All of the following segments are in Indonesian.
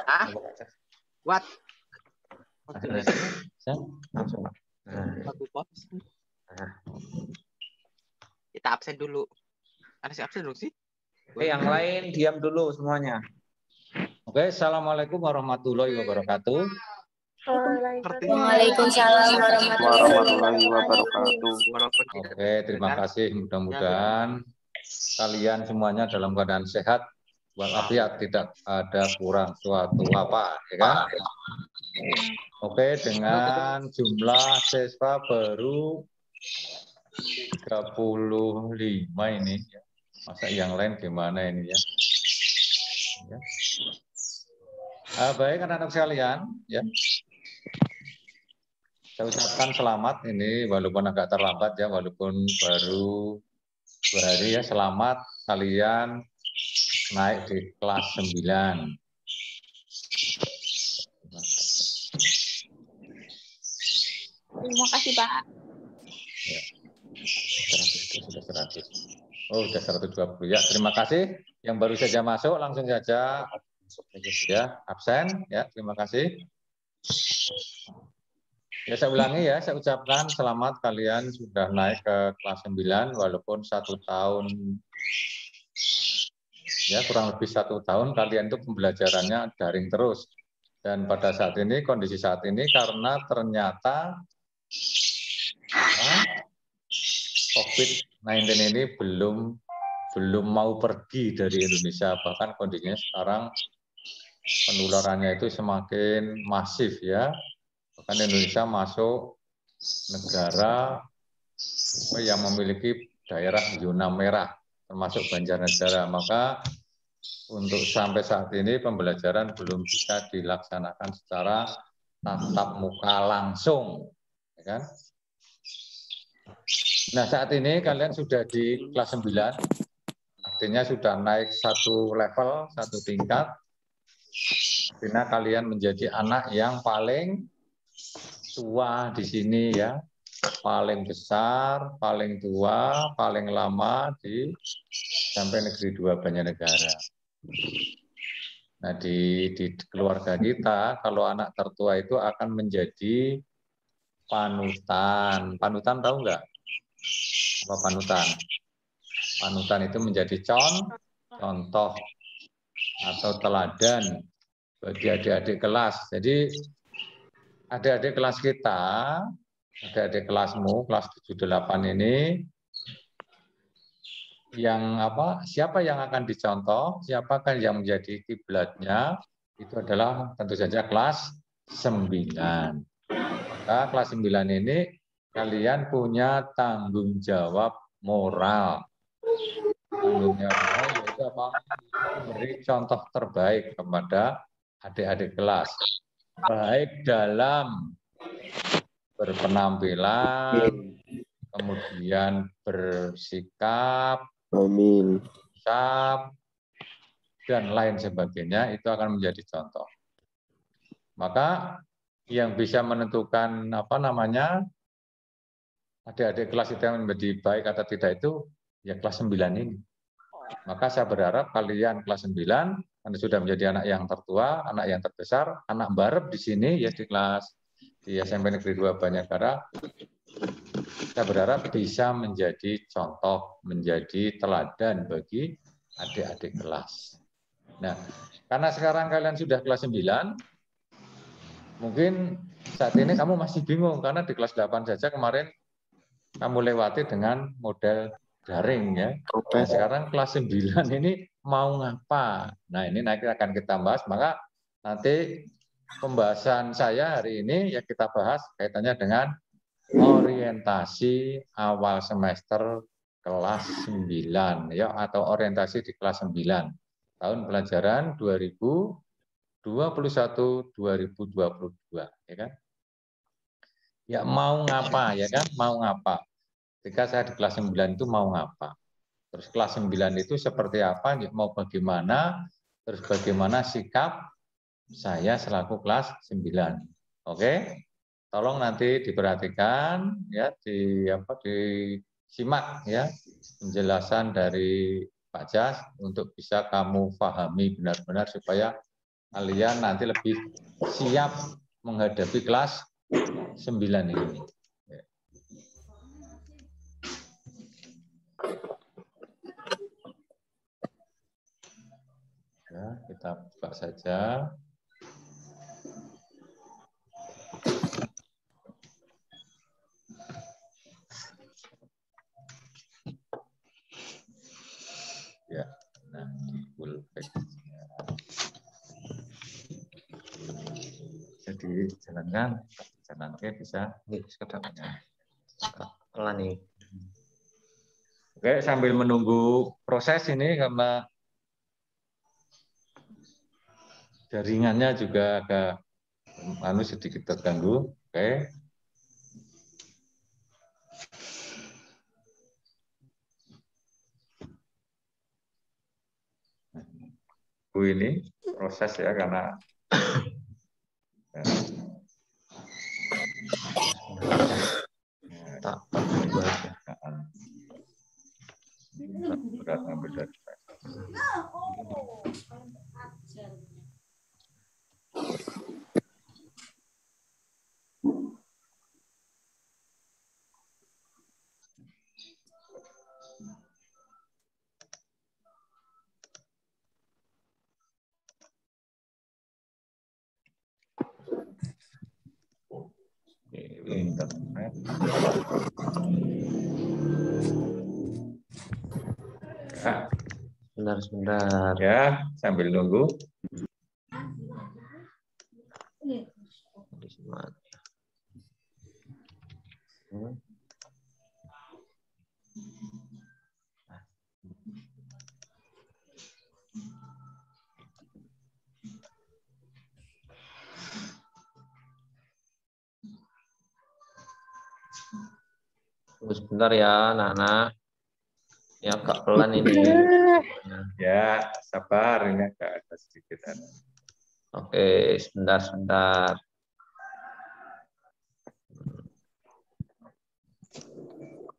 Ah? What? Langsung. Kita absen dulu. Ada si absen dulu sih? Yang lain diam dulu semuanya. Oke, assalamualaikum warahmatullahi wabarakatuh. Waalaikumsalam warahmatullahi wabarakatuh. Oke, terima kasih. Mudah-mudahan kalian semuanya dalam keadaan sehat walafiat, tidak ada kurang suatu apa, ya kan? Oke, dengan jumlah siswa baru 35 ini. Masa yang lain gimana ini ya? Baik anak-anak sekalian, ya. Saya ucapkan selamat ini walaupun agak terlambat ya, walaupun baru 2 hari ya, selamat kalian naik di kelas 9. Terima kasih, Pak. Ya. Sudah 100. Oh, sudah 120 ya. Terima kasih. Yang baru saja masuk langsung saja ya, absen ya. Terima kasih. Ya, saya ulangi ya, saya ucapkan selamat kalian sudah naik ke kelas 9 walaupun 1 tahun ya, kurang lebih 1 tahun kalian itu pembelajarannya daring terus. Dan pada saat ini, kondisi saat ini karena ternyata COVID-19 ini belum mau pergi dari Indonesia, bahkan kondisinya sekarang penularannya itu semakin masif ya. Bahkan Indonesia masuk negara yang memiliki daerah zona merah, termasuk Banjarnegara. Maka untuk sampai saat ini pembelajaran belum bisa dilaksanakan secara tatap muka langsung, ya kan? Nah, saat ini kalian sudah di kelas 9, artinya sudah naik 1 level, 1 tingkat. Artinya kalian menjadi anak yang paling tua di sini ya, paling besar, paling tua, paling lama di SMP Negeri 2 Banjarnegara. Nah, di keluarga kita, kalau anak tertua itu akan menjadi panutan. Panutan tahu nggak? Apa panutan? Panutan itu menjadi contoh atau teladan bagi adik-adik kelas. Jadi adik-adik kelas kita, adik-adik kelasmu, kelas 78 ini, yang siapa yang akan dicontoh, siapakah yang menjadi kiblatnya, itu adalah tentu saja kelas 9. Maka kelas 9 ini kalian punya tanggung jawab moral. Tanggung jawab moral yaitu apa? Memberi contoh terbaik kepada adik-adik kelas. Baik dalam berpenampilan, kemudian bersikap, dan lain sebagainya, itu akan menjadi contoh. Maka yang bisa menentukan adik-adik kelas itu yang menjadi baik atau tidak itu ya kelas 9 ini. Maka saya berharap kalian kelas 9, Anda sudah menjadi anak yang tertua, anak yang terbesar, anak barep di sini ya di SMP Negeri 2 Banjarnegara. Saya berharap bisa menjadi contoh, menjadi teladan bagi adik-adik kelas. Nah, karena sekarang kalian sudah kelas 9, mungkin saat ini kamu masih bingung karena di kelas 8 saja kemarin kamu lewati dengan model daring ya. Nah, sekarang kelas 9 ini mau ngapa? Nah, ini nanti akan kita bahas. Maka nanti pembahasan saya hari ini ya kita bahas kaitannya dengan orientasi awal semester kelas 9 ya, atau orientasi di kelas 9 tahun pelajaran 2021-2022 ya kan. Ya mau ngapa ya kan, mau ngapa. Ketika saya di kelas 9 itu mau ngapa. Terus kelas 9 itu seperti apa, mau bagaimana, terus bagaimana sikap saya selaku kelas 9. Oke? Tolong nanti diperhatikan ya, disimak ya penjelasan dari Pak Jas untuk bisa kamu pahami benar-benar supaya kalian nanti lebih siap menghadapi kelas 9 ini. Ya, kita buka saja. Ya, nah di full page-nya. Jadi jalankan, bisa pelan nih. Oke, sambil menunggu proses ini karena jaringannya juga agak sedikit terganggu. Oke. Ini proses ya karena Tak berat ngambil dari internet. Ya, sebentar. Ya, sambil nunggu. Tunggu sebentar ya, anak-anak. Ya, agak pelan ini. Ya, sabar, ini agak ada sedikit. Oke, sebentar.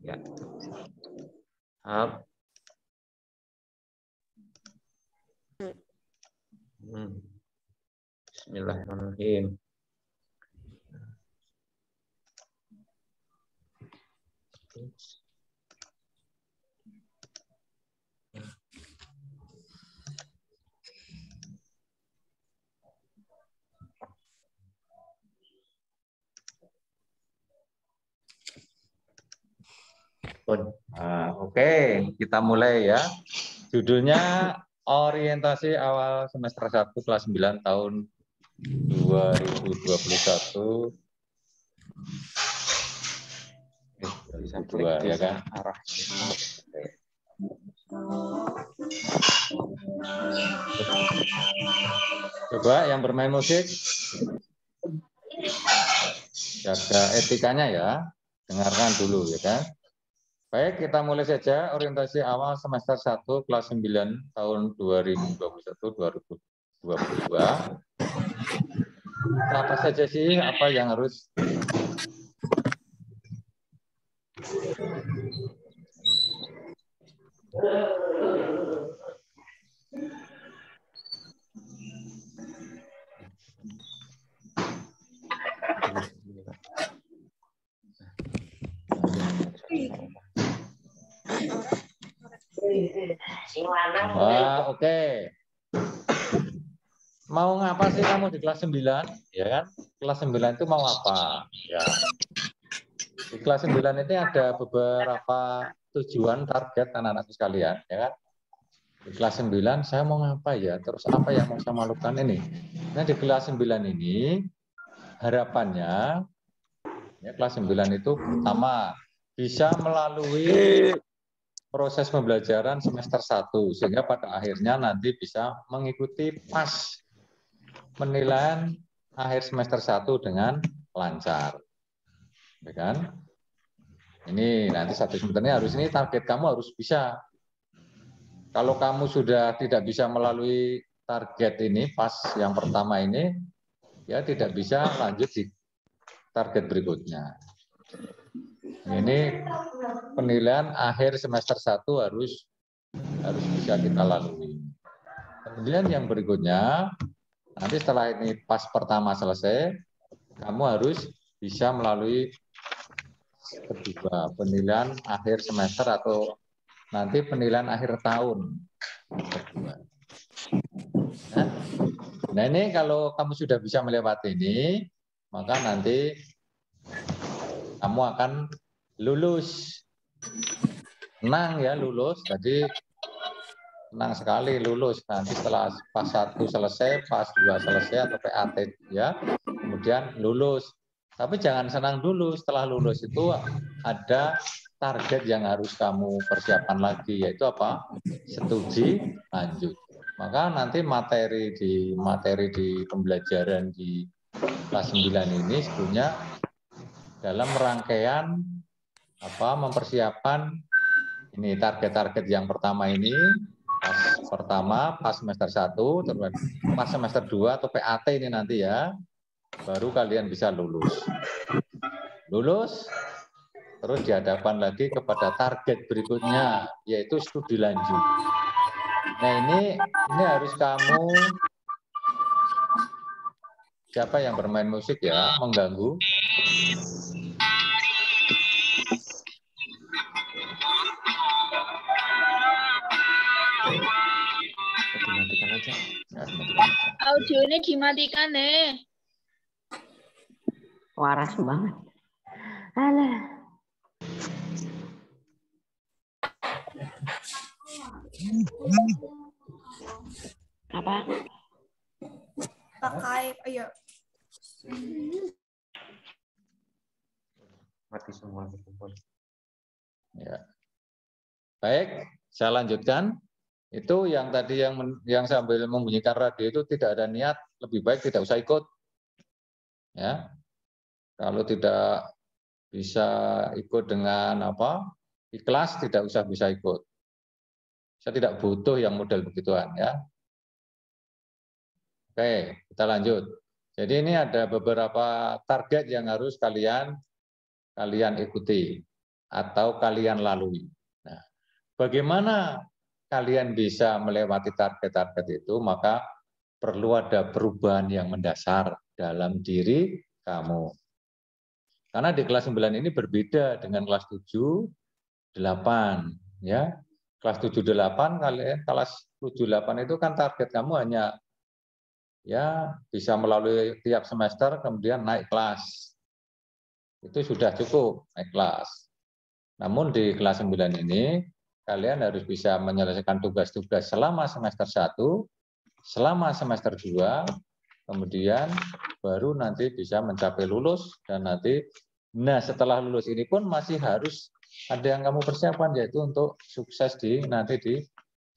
Ya. Up. Bismillahirrahmanirrahim. Oke, kita mulai ya. Judulnya orientasi awal semester 1 kelas 9 tahun 2021. Bisa dua ya kan? Arah. Coba yang bermain musik jaga etikanya ya, dengarkan dulu ya kan. Baik, kita mulai saja orientasi awal semester 1 kelas 9 tahun 2021-2022. Apa saja sih apa yang harus oke. Mau ngapa sih kamu di kelas 9? Ya kan? Kelas 9 itu mau apa? Ya. Di kelas 9 ini ada beberapa tujuan target anak-anak sekalian, ya kan? Di kelas 9 saya mau ngapa ya? Terus apa yang mau saya lakukan ini? Nah, di kelas 9 ini harapannya ya kelas 9 itu pertama bisa melalui proses pembelajaran semester 1 sehingga pada akhirnya nanti bisa mengikuti PAS penilaian akhir semester 1 dengan lancar. Ya kan? Ini nanti satu semesternya harus ini target kamu harus bisa. Kalau kamu sudah tidak bisa melalui target ini PAS yang pertama ini, ya tidak bisa lanjut di target berikutnya. Ini penilaian akhir semester 1 harus harus bisa kita lalui. Kemudian yang berikutnya, nanti setelah ini pas pertama selesai, kamu harus bisa melalui kedua, penilaian akhir semester atau nanti penilaian akhir tahun. Kedua. Nah ini kalau kamu sudah bisa melewati ini, maka nanti kamu akan lulus. Senang ya lulus, jadi senang sekali lulus. Nanti setelah pas 1 selesai, pas 2 selesai atau PAT ya, kemudian lulus. Tapi jangan senang dulu, setelah lulus itu ada target yang harus kamu persiapkan lagi, yaitu apa? Studi lanjut. Maka nanti materi di pembelajaran di kelas 9 ini sebetulnya dalam rangkaian mempersiapkan ini target-target yang pertama ini, pas semester 1, terus pas semester 2 atau PAT ini nanti ya, baru kalian bisa lulus. Lulus, terus dihadapkan lagi kepada target berikutnya, yaitu studi lanjut. Nah ini harus kamu, siapa yang bermain musik ya, mengganggu? Dimatikan aja. Audionya dimatikan nih. Waras banget. Alah. Apa? Pakai, ayo. Mati semua. Ya. Baik, saya lanjutkan. Itu yang tadi yang sambil membunyikan radio itu tidak ada niat, lebih baik tidak usah ikut. Ya. Kalau tidak bisa ikut dengan ikhlas, tidak usah bisa ikut. Saya tidak butuh yang model begituan ya. Oke, kita lanjut. Jadi ini ada beberapa target yang harus kalian ikuti atau kalian lalui. Nah, bagaimana kalian bisa melewati target-target itu? Maka perlu ada perubahan yang mendasar dalam diri kamu. Karena di kelas 9 ini berbeda dengan kelas 7, 8 ya. Kelas 7, 8 kelas 7, 8 itu kan target kamu hanya ya bisa melalui tiap semester kemudian naik kelas. Itu sudah cukup naik kelas. Namun di kelas 9 ini kalian harus bisa menyelesaikan tugas-tugas selama semester 1, selama semester 2, kemudian baru nanti bisa mencapai lulus dan nanti setelah lulus ini pun masih harus ada yang kamu persiapkan, yaitu untuk sukses nanti di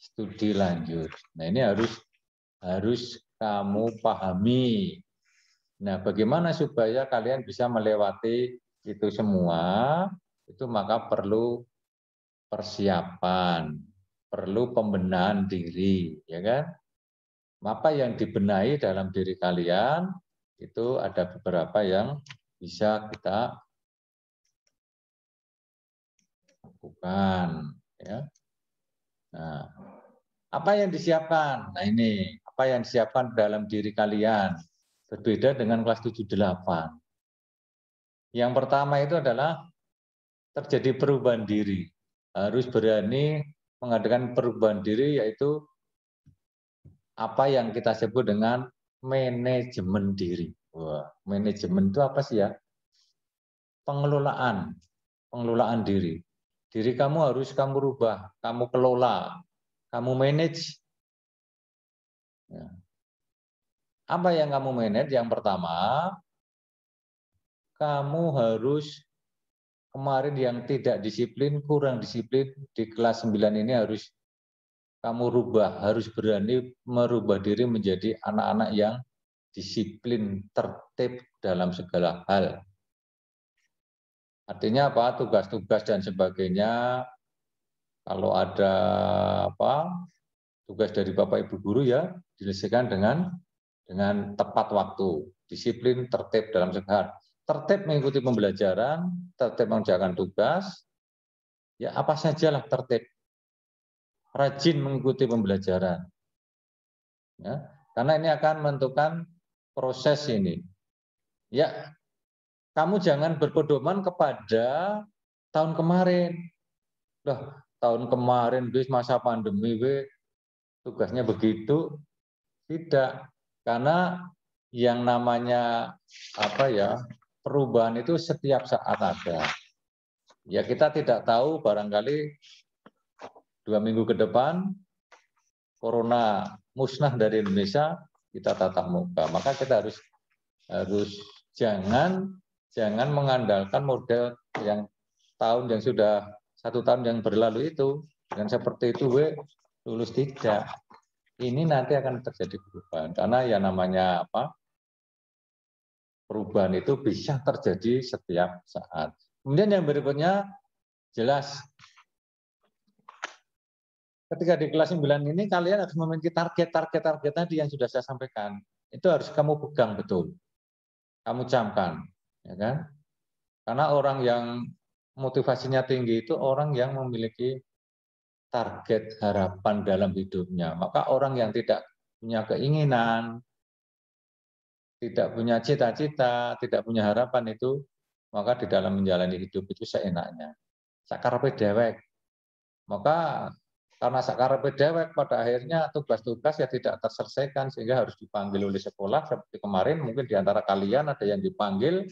studi lanjut. Nah ini harus kamu pahami. Nah bagaimana supaya kalian bisa melewati itu semua? Itu maka perlu persiapan, perlu pembenahan diri, ya kan? Apa yang dibenahi dalam diri kalian itu ada beberapa yang bisa kita lakukan, ya. Nah, apa yang disiapkan? Nah ini, apa yang disiapkan dalam diri kalian berbeda dengan kelas 7-8. Yang pertama itu adalah terjadi perubahan diri. Harus berani mengadakan perubahan diri, yaitu apa yang kita sebut dengan manajemen diri. Wah, manajemen itu apa sih ya? Pengelolaan diri. Diri kamu harus kamu rubah, kamu kelola, kamu manage. Ya. Apa yang kamu manage? Yang pertama, kamu harus kemarin yang tidak disiplin, kurang disiplin di kelas 9 ini harus kamu rubah, harus berani merubah diri menjadi anak-anak yang disiplin, tertib dalam segala hal. Artinya apa? Tugas-tugas dan sebagainya, kalau ada tugas dari Bapak Ibu guru ya diselesaikan dengan tepat waktu, disiplin, tertib dalam segala hal. Tertib mengikuti pembelajaran, tertib mengerjakan tugas, ya apa sajalah tertib. rajin mengikuti pembelajaran. Ya, karena ini akan menentukan proses ini. Ya, kamu jangan berpedoman kepada tahun kemarin. Loh, tahun kemarin bis masa pandemi tugasnya begitu. Tidak. Karena yang namanya perubahan itu setiap saat ada. Ya kita tidak tahu, barangkali 2 minggu ke depan corona musnah dari Indonesia, kita tatap muka. Maka kita harus jangan mengandalkan model yang yang sudah 1 tahun yang berlalu itu, dan seperti itu lulus tidak. Ini nanti akan terjadi perubahan, karena yang namanya perubahan itu bisa terjadi setiap saat. Kemudian yang berikutnya, jelas ketika di kelas 9 ini kalian harus memiliki target tadi yang sudah saya sampaikan. Itu harus kamu pegang betul, kamu camkan, ya kan? Karena orang yang motivasinya tinggi itu orang yang memiliki target harapan dalam hidupnya. Maka orang yang tidak punya keinginan, tidak punya cita-cita, tidak punya harapan itu, maka di dalam menjalani hidup itu seenaknya. Sakarepe dewek. Maka karena sakarepe dewek, pada akhirnya tugas-tugas ya tidak terselesaikan, sehingga harus dipanggil oleh sekolah. Seperti kemarin mungkin di antara kalian ada yang dipanggil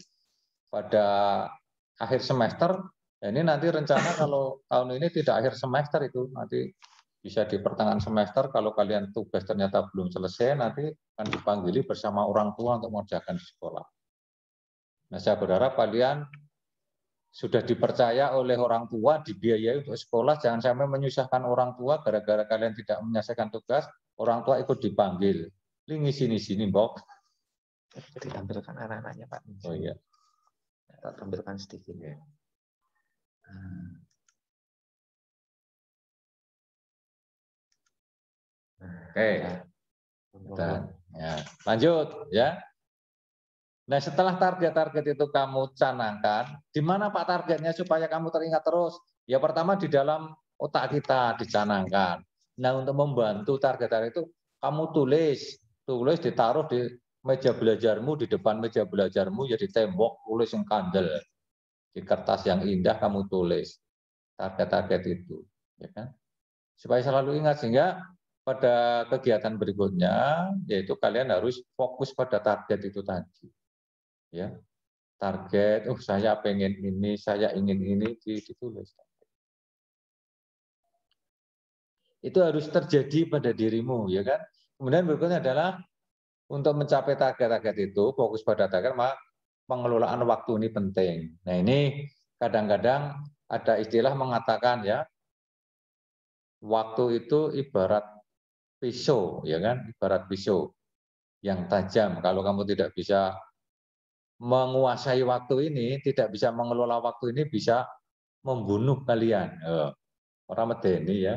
pada akhir semester. Ya, ini nanti rencana kalau tahun ini tidak akhir semester, itu nanti bisa di pertengahan semester. Kalau kalian tugas ternyata belum selesai, nanti akan dipanggili bersama orang tua untuk mengerjakan di sekolah. Nah, saya berharap kalian sudah dipercaya oleh orang tua, dibiayai untuk sekolah. Jangan sampai menyusahkan orang tua gara-gara kalian tidak menyelesaikan tugas, orang tua ikut dipanggil. Ini sini, Mbok. Ditampilkan anak-anaknya, Pak. Oh iya. Kita tampilkan sedikit ya. Oke. Dan, ya, lanjut ya. Nah, setelah target-target itu kamu canangkan, di mana Pak targetnya supaya kamu teringat terus? Ya pertama di dalam otak kita dicanangkan. Nah, untuk membantu target-target itu kamu tulis ditaruh di meja belajarmu, di depan meja belajarmu, ya di tembok, tulis yang kandel. Di kertas yang indah kamu tulis target-target itu, ya kan? Supaya selalu ingat, sehingga pada kegiatan berikutnya yaitu kalian harus fokus pada target itu tadi. Ya. Target, saya pengen ini, saya ingin ini, ditulis. Itu harus terjadi pada dirimu, ya kan? Kemudian berikutnya adalah untuk mencapai target-target itu, fokus pada target, maka pengelolaan waktu ini penting. Nah, ini kadang-kadang ada istilah mengatakan ya, waktu itu ibarat pisau, ya kan? Ibarat pisau yang tajam. Kalau kamu tidak bisa menguasai waktu ini, tidak bisa mengelola waktu ini, bisa membunuh kalian. Orang medeni ya,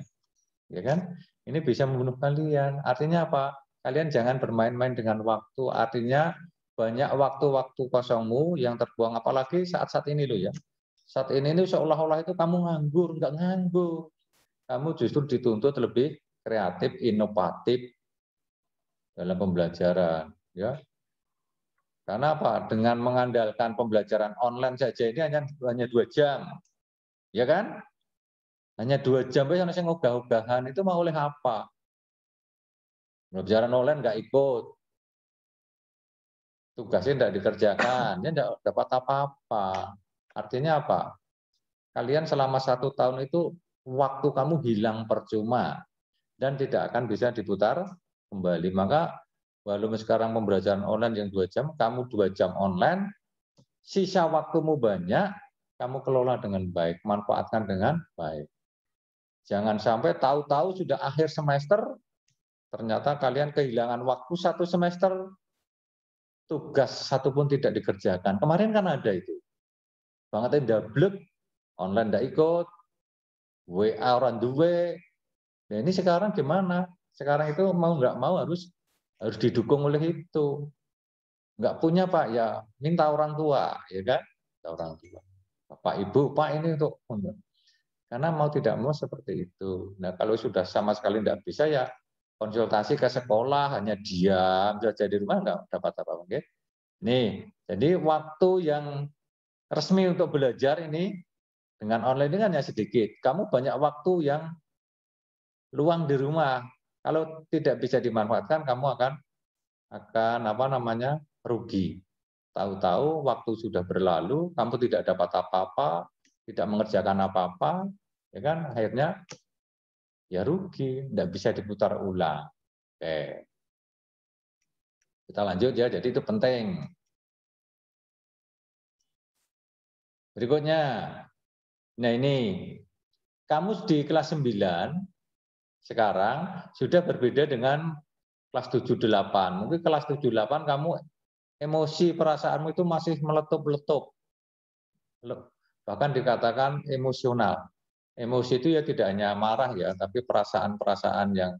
ya kan? Ini bisa membunuh kalian. Artinya apa? Kalian jangan bermain-main dengan waktu. Artinya banyak waktu-waktu kosongmu yang terbuang, apalagi saat-saat ini loh ya. Saat ini seolah-olah itu kamu nganggur, enggak nganggur. Kamu justru dituntut lebih kreatif, inovatif dalam pembelajaran, ya. Karena apa? Dengan mengandalkan pembelajaran online saja ini hanya 2 jam, ya kan? Hanya 2 jam, sampai saya ngogah-ogahan itu mau oleh apa? Pembelajaran online nggak ikut, tugasnya tidak dikerjakan, dia tidak dapat apa-apa. Artinya apa? Kalian selama 1 tahun itu waktu kamu hilang percuma dan tidak akan bisa diputar kembali. Maka walaupun sekarang pembelajaran online yang 2 jam, kamu 2 jam online, sisa waktumu banyak, kamu kelola dengan baik, manfaatkan dengan baik. Jangan sampai tahu-tahu sudah akhir semester, ternyata kalian kehilangan waktu 1 semester, tugas 1 pun tidak dikerjakan. Kemarin kan ada itu. Banget ndablek, online ndak ikut, WA orang duwe. Nah, ini sekarang gimana? Sekarang itu mau nggak mau harus didukung oleh itu. Nggak punya Pak, ya minta orang tua, ya kan? Minta orang tua. Bapak Ibu, Pak ini untuk Karena mau tidak mau seperti itu. Nah, kalau sudah sama sekali tidak bisa ya konsultasi ke sekolah, hanya diam saja di rumah nggak dapat apa-apa. Okay? Nih, jadi waktu yang resmi untuk belajar ini dengan online ini hanya sedikit. Kamu banyak waktu yang luang di rumah. Kalau tidak bisa dimanfaatkan, kamu akan apa namanya rugi. Tahu-tahu waktu sudah berlalu, kamu tidak dapat apa-apa, tidak mengerjakan apa-apa, ya kan? Akhirnya ya rugi, tidak bisa diputar ulang. Oke. Kita lanjut ya, jadi itu penting. Berikutnya, nah ini, kamu di kelas 9 sekarang sudah berbeda dengan kelas 7-8. Mungkin kelas 7-8 kamu emosi perasaanmu itu masih meletup-letup. Bahkan dikatakan emosional. Emosi itu ya tidak hanya marah ya, tapi perasaan-perasaan yang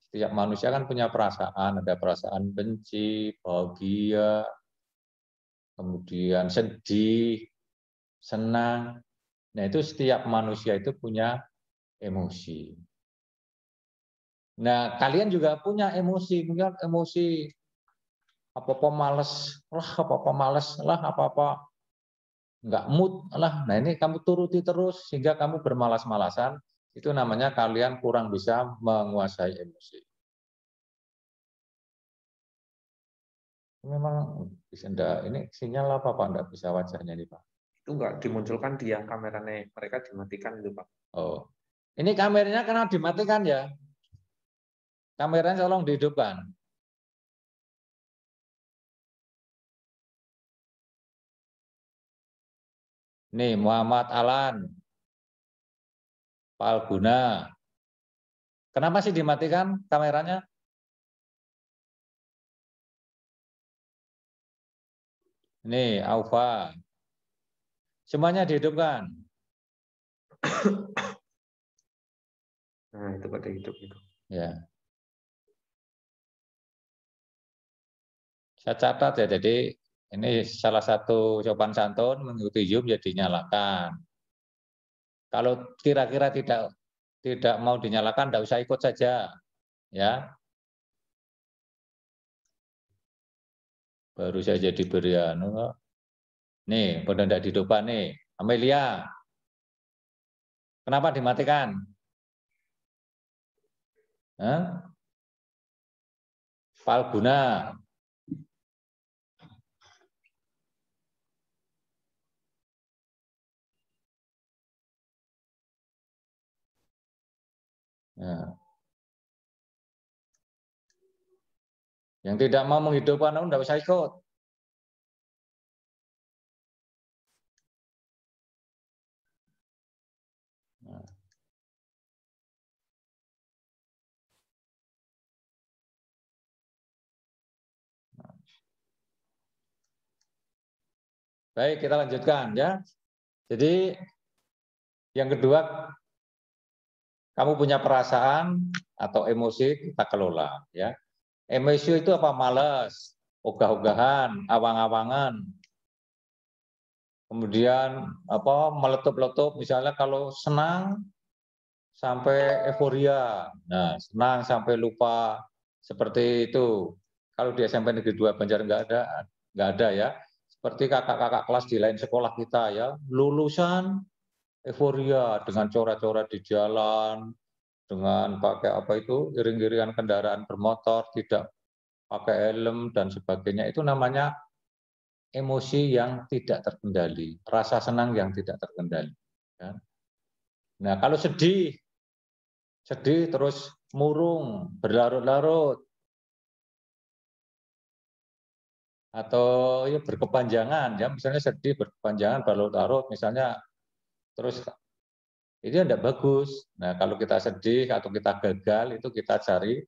setiap manusia kan punya perasaan, ada perasaan benci, bahagia, kemudian sedih, senang. Nah, itu setiap manusia itu punya emosi. Nah, kalian juga punya emosi, mungkin emosi apa-apa males, apa-apa males, apa-apa nggak mood lah. Nah, ini kamu turuti terus sehingga kamu bermalas-malasan. Itu namanya kalian kurang bisa menguasai emosi. Memang bisa enggak, ini sinyal apa Pak? Enggak bisa wajahnya nih Pak. Itu enggak dimunculkan di yang kameranya mereka dimatikan itu Pak. Oh, ini kameranya karena dimatikan ya. Kameranya tolong dihidupkan. Nih Muhammad Alan, Palguna. Kenapa sih dimatikan kameranya? Nih Aufa. Semuanya dihidupkan. Nah, itu pada hidup itu. Ya. Saya catat ya, jadi ini salah satu sopan santun mengikuti Zoom jadi dinyalakan. Kalau kira-kira tidak mau dinyalakan, tidak usah ikut saja, ya. Baru saja diberi anu. Nih, pada tidak dihidupkan nih, Amelia. Kenapa dimatikan? Hah? Palguna. Ya. Yang tidak mau menghidupkan, tidak usah ikut. Nah. Baik, kita lanjutkan ya. Jadi yang kedua, kamu punya perasaan atau emosi, kita kelola ya. Emosi itu apa? Malas, ogah-ogahan, awang-awangan. Kemudian apa? Meletup-letup, misalnya kalau senang sampai euforia. Nah, senang sampai lupa, seperti itu. Kalau di SMP Negeri 2 Banjar nggak ada ya. Seperti kakak-kakak kelas di lain sekolah kita ya, lulusan euforia dengan corak-corak di jalan, dengan pakai apa itu iring-iringan kendaraan bermotor, tidak pakai helm dan sebagainya. Itu namanya emosi yang tidak terkendali, rasa senang yang tidak terkendali. Ya. Nah, kalau sedih terus murung, berlarut-larut, atau ya berkepanjangan, ya misalnya sedih berkepanjangan, berlarut-larut, misalnya terus itu tidak bagus. Nah, kalau kita sedih atau kita gagal, itu kita cari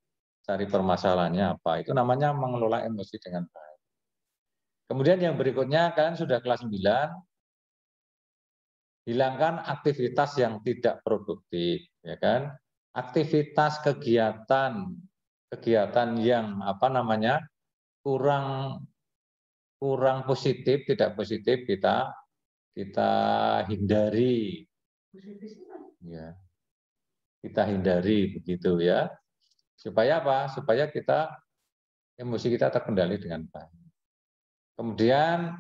permasalahannya apa. Itu namanya mengelola emosi dengan baik. Kemudian yang berikutnya, kalian sudah kelas 9, hilangkan aktivitas yang tidak produktif, ya kan? Aktivitas kegiatan yang apa namanya kurang positif, tidak positif kita hindari. Ya. Kita hindari begitu ya. Supaya apa? Supaya emosi kita terkendali dengan baik. Kemudian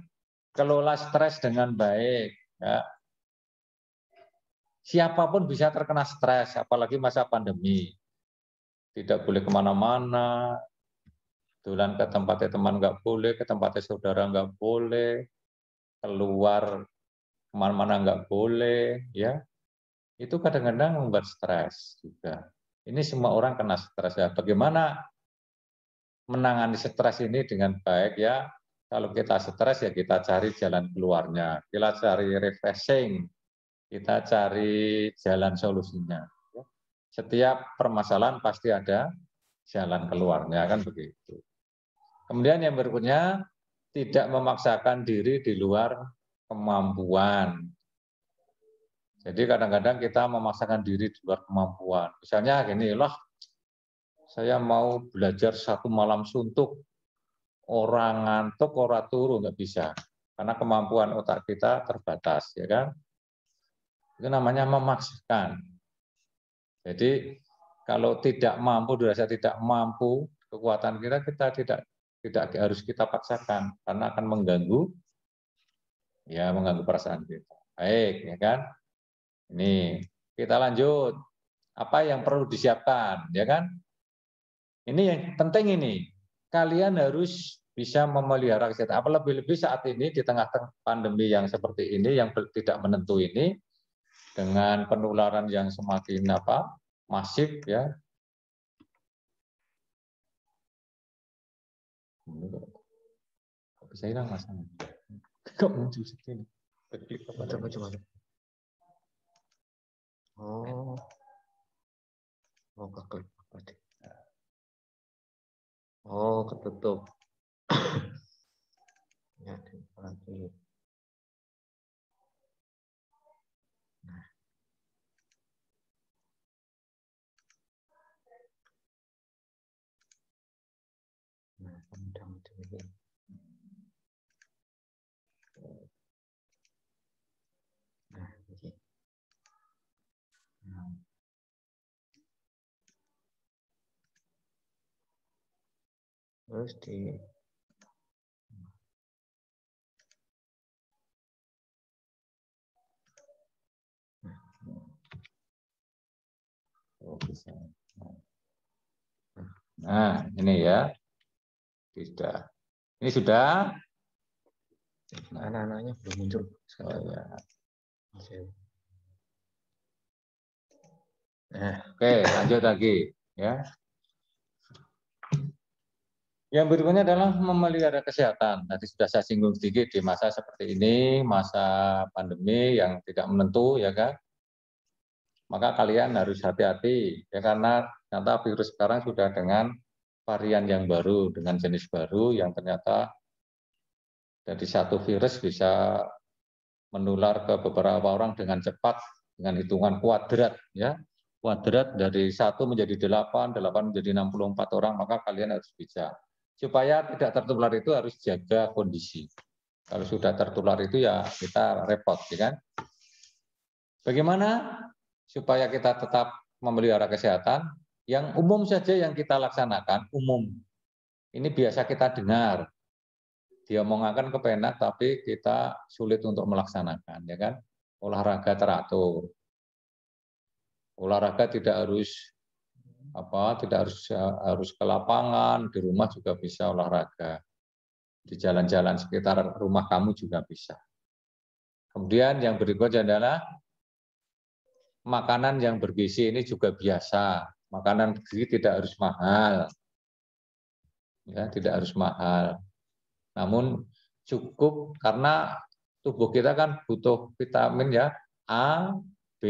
kelola stres dengan baik. Ya. Siapapun bisa terkena stres, apalagi masa pandemi. Tidak boleh kemana-mana, dolan ke tempatnya teman nggak boleh, ke tempatnya saudara nggak boleh, keluar kemana-mana nggak boleh, ya. Itu kadang-kadang membuat stres juga. Ini semua orang kena stres ya. Bagaimana menangani stres ini dengan baik ya? Kalau kita stres ya kita cari jalan keluarnya, kita cari refreshing, kita cari jalan solusinya. Setiap permasalahan pasti ada jalan keluarnya, kan begitu. Kemudian yang berikutnya, tidak memaksakan diri di luar kemampuan. Jadi kadang-kadang kita memaksakan diri di luar kemampuan. Misalnya gini, loh, saya mau belajar 1 malam suntuk, orang ngantuk, orang turu, nggak bisa. Karena kemampuan otak kita terbatas, ya kan? Itu namanya memaksakan. Jadi kalau tidak mampu, dirasa tidak mampu, kekuatan kita tidak harus kita paksakan karena akan mengganggu perasaan kita. Baik, ya kan? Ini kita lanjut. Apa yang perlu disiapkan, ya kan? Ini yang penting ini. Kalian harus bisa memelihara kesehatan. Apa lebih-lebih saat ini di tengah pandemi yang seperti ini, yang tidak menentu ini, dengan penularan yang semakin masif ya. Kok bisa hilang masanya? Kok muncul segini? Coba. Keklik tadi. Ketutup. Ya, lagi. Terus di Nah, ini ya. Sudah. Ini sudah. Anak-anaknya belum muncul. Oh, ya. Oke, lanjut lagi ya. Yang berikutnya adalah memelihara kesehatan. Tadi sudah saya singgung sedikit di masa seperti ini, masa pandemi yang tidak menentu, ya kan? Maka kalian harus hati-hati, ya karena ternyata virus sekarang sudah dengan varian yang baru, dengan jenis baru yang ternyata dari satu virus bisa menular ke beberapa orang dengan cepat, dengan hitungan kuadrat, ya. Kuadrat dari 1 menjadi 8, 8 menjadi 64 orang, maka kalian harus bisa. Supaya tidak tertular itu harus jaga kondisi. Kalau sudah tertular itu ya kita repot, ya kan? Bagaimana supaya kita tetap memelihara kesehatan? Yang umum saja yang kita laksanakan, umum. Ini biasa kita dengar. Diomongkan kepenak tapi kita sulit untuk melaksanakan, ya kan? Olahraga teratur. Olahraga tidak harus harus ke lapangan, di rumah juga bisa olahraga. Di jalan-jalan sekitar rumah kamu juga bisa. Kemudian yang berikutnya adalah makanan yang bergizi, ini juga biasa. Makanan gizi tidak harus mahal. Ya, tidak harus mahal. Namun cukup karena tubuh kita kan butuh vitamin ya, A, B,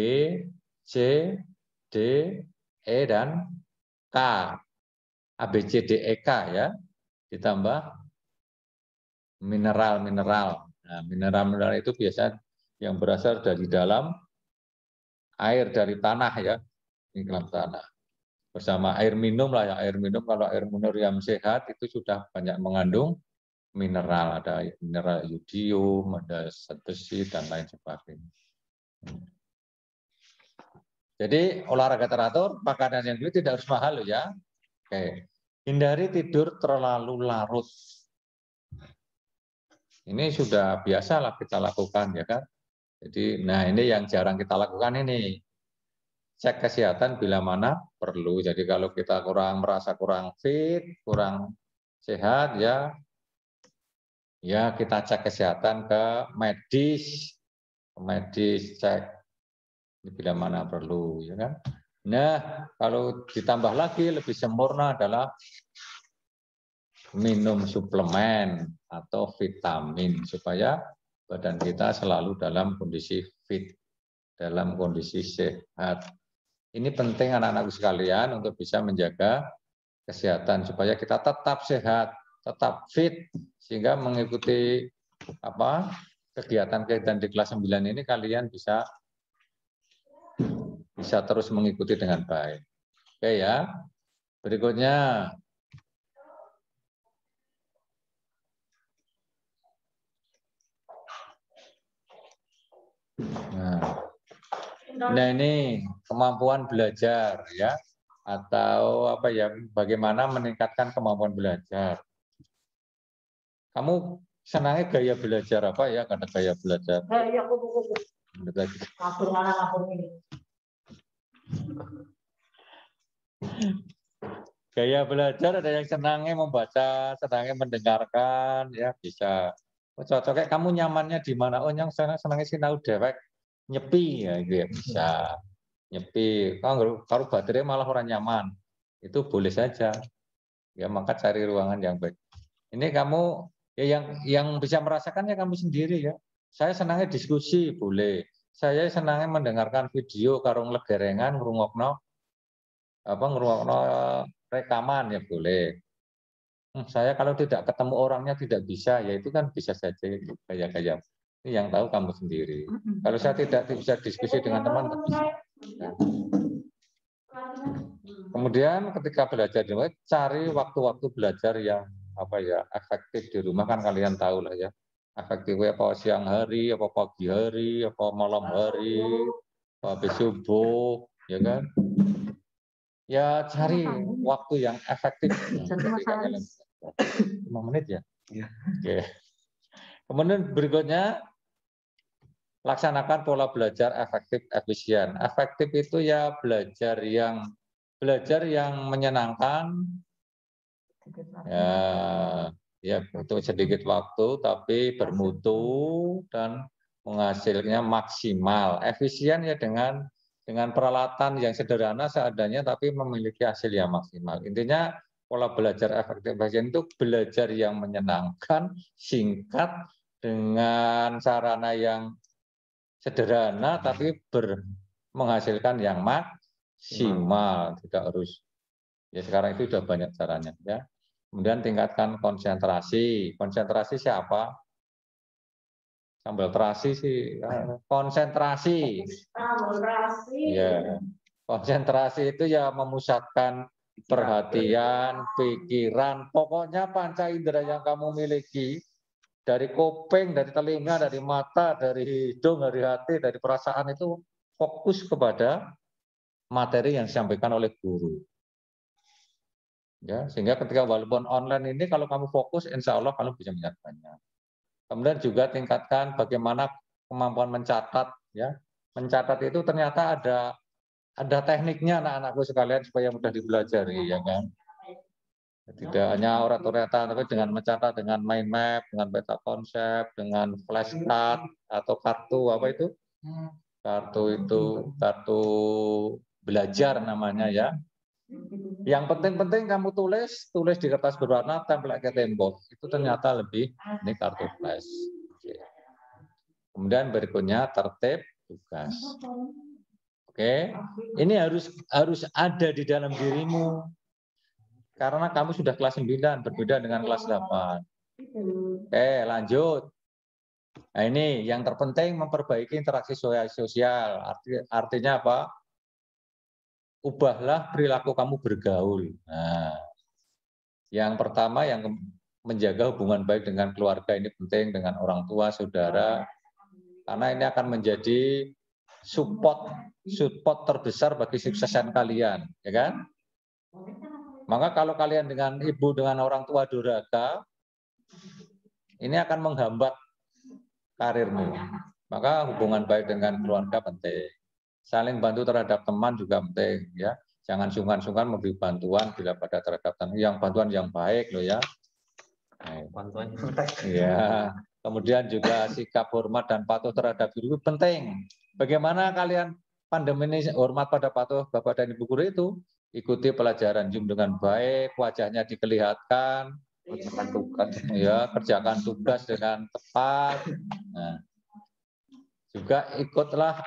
C, D, E dan K. A, B, C, D, E, K ya. Ditambah mineral-mineral. Nah, mineral-mineral itu biasa yang berasal dari dalam air dari tanah ya. Di dalam tanah. Bersama air minum lah ya. Air minum, kalau air minum yang sehat itu sudah banyak mengandung mineral. Ada mineral yodium, ada zat besi dan lain sebagainya. Jadi olahraga teratur, makanan yang dulu tidak harus mahal loh ya. Oke. Hindari tidur terlalu larut. Ini sudah biasalah kita lakukan ya kan. Jadi, nah ini yang jarang kita lakukan ini. Cek kesehatan bila mana perlu. Jadi kalau kita merasa kurang fit, kurang sehat ya kita cek kesehatan ke medis, cek bila mana perlu ya kan. Nah, kalau ditambah lagi lebih sempurna adalah minum suplemen atau vitamin supaya badan kita selalu dalam kondisi fit, dalam kondisi sehat. Ini penting anak-anakku sekalian untuk bisa menjaga kesehatan supaya kita tetap sehat, tetap fit sehingga mengikuti kegiatan-kegiatan di kelas 9 ini kalian bisa terus mengikuti dengan baik. Oke ya. Berikutnya Nah ini kemampuan belajar ya, atau bagaimana meningkatkan kemampuan belajar. Kamu senangnya gaya belajar apa ya? Karena gaya belajar. Gaya belajar ada yang senangnya membaca, senangnya mendengarkan, ya bisa. Cocoknya kamu nyamannya di mana? Oh, yang senangnya sinau dewek, nyepi ya, gitu ya bisa. Nyepi, kalau baterai malah orang nyaman, itu boleh saja. Ya maka cari ruangan yang baik. Ini kamu ya yang bisa merasakannya kamu sendiri ya. Saya senangnya diskusi boleh. Saya senangnya mendengarkan video karung legerengan ngrungokno rekaman ya boleh. Saya kalau tidak ketemu orangnya tidak bisa, ya itu kan bisa saja gaya-gaya. Ini yang tahu kamu sendiri. Kalau saya tidak bisa diskusi dengan teman, nggak bisa. Ya. Kemudian ketika belajar di rumah, cari waktu-waktu belajar yang efektif di rumah kan kalian tahu lah ya. Efektifnya apa siang hari, apa pagi hari, apa malam hari, apa habis subuh, ya kan? Ya cari waktu yang efektif. 5 menit ya? Iya. Oke. Kemudian berikutnya, laksanakan pola belajar efektif efisien. Efektif itu ya belajar yang menyenangkan, ya untuk sedikit waktu tapi bermutu dan menghasilnya maksimal. Efisien ya dengan peralatan yang sederhana seadanya tapi memiliki hasil yang maksimal. Intinya pola belajar efektif efisien itu belajar yang menyenangkan, singkat, dengan sarana yang sederhana tapi menghasilkan yang maksimal. Tidak harus, ya sekarang itu sudah banyak caranya ya. Kemudian tingkatkan konsentrasi. Konsentrasi siapa? Sambal terasi sih. Konsentrasi. Ya. Konsentrasi itu ya memusatkan perhatian, pikiran, pokoknya panca indera yang kamu miliki, dari kuping, dari telinga, dari mata, dari hidung, dari hati, dari perasaan itu fokus kepada materi yang disampaikan oleh guru. Ya, sehingga ketika walaupun online ini kalau kamu fokus, insya Allah kamu bisa menyerapkannya. Kemudian juga tingkatkan bagaimana kemampuan mencatat. Ya, mencatat itu ternyata ada tekniknya anak-anakku sekalian supaya mudah dipelajari, ya kan? Tidak hanya orat-oratan, tapi dengan mencatat, dengan mind map, dengan peta konsep, dengan flashcard atau kartu kartu belajar namanya ya. Yang penting-penting kamu tulis di kertas berwarna, tempel ke tembok. Itu ternyata lebih, ini kartu flash. Kemudian berikutnya tertib tugas. Oke, ini harus ada di dalam dirimu. Karena kamu sudah kelas 9, berbeda dengan kelas 8. Oke, lanjut. Nah ini yang terpenting memperbaiki interaksi sosial. Artinya apa? Ubahlah perilaku kamu bergaul. Nah, yang pertama yang menjaga hubungan baik dengan keluarga ini penting, dengan orang tua, saudara, karena ini akan menjadi support terbesar bagi kesuksesan kalian, ya kan? Maka kalau kalian dengan ibu, dengan orang tua durhaka, ini akan menghambat karirmu. Maka hubungan baik dengan keluarga penting. Saling bantu terhadap teman juga penting, ya. Jangan sungkan-sungkan memberi bantuan bila pada terhadap teman. Yang bantuan yang baik loh ya. Bantuan. Ya. Kemudian juga sikap hormat dan patuh terhadap guru itu penting. Bagaimana kalian pandemi ini hormat pada patuh Bapak dan Ibu guru itu? Ikuti pelajaran Zoom dengan baik, wajahnya dikelihatan, Kerjakan tugas. ya, kerjakan tugas dengan tepat. Nah, juga ikutlah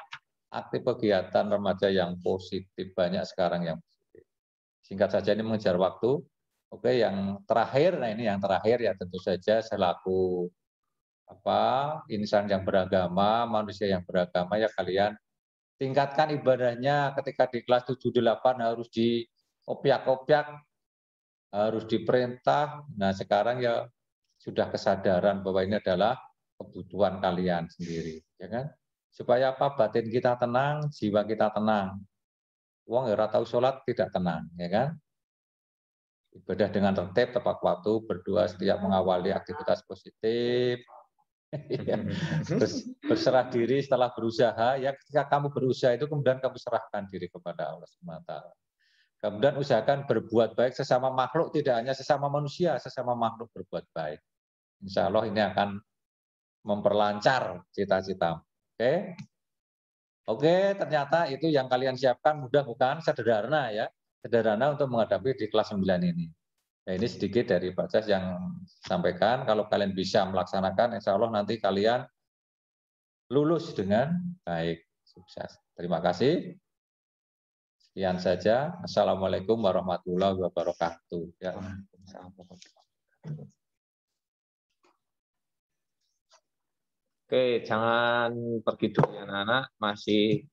aktif kegiatan remaja yang positif, banyak sekarang yang positif. Singkat saja ini mengejar waktu. Oke, yang terakhir, nah ini yang terakhir ya tentu saja selaku insan yang beragama, manusia yang beragama, ya kalian tingkatkan ibadahnya. Ketika di kelas 7-8 harus diopiak-opiak, harus diperintah. Nah sekarang ya sudah kesadaran bahwa ini adalah kebutuhan kalian sendiri, ya kan? Supaya apa? Batin kita tenang, jiwa kita tenang. Wong ora tahu sholat tidak tenang, ya kan? Ibadah dengan tertib, tepat waktu, berdoa setiap mengawali aktivitas positif. Terus berserah diri setelah berusaha, ya ketika kamu berusaha itu kemudian kamu serahkan diri kepada Allah SWT. Kemudian usahakan berbuat baik sesama makhluk, tidak hanya sesama manusia, sesama makhluk berbuat baik. Insya Allah ini akan memperlancar cita-cita. Oke? Oke, ternyata itu yang kalian siapkan mudah bukan? Sederhana ya. Sederhana untuk menghadapi di kelas 9 ini. Nah, ini sedikit dari Pak Jas yang sampaikan. Kalau kalian bisa melaksanakan, insya Allah nanti kalian lulus dengan baik, sukses. Terima kasih. Sekian saja. Assalamualaikum warahmatullahi wabarakatuh. Ya. Oke, jangan pergi dulu ya anak-anak. Masih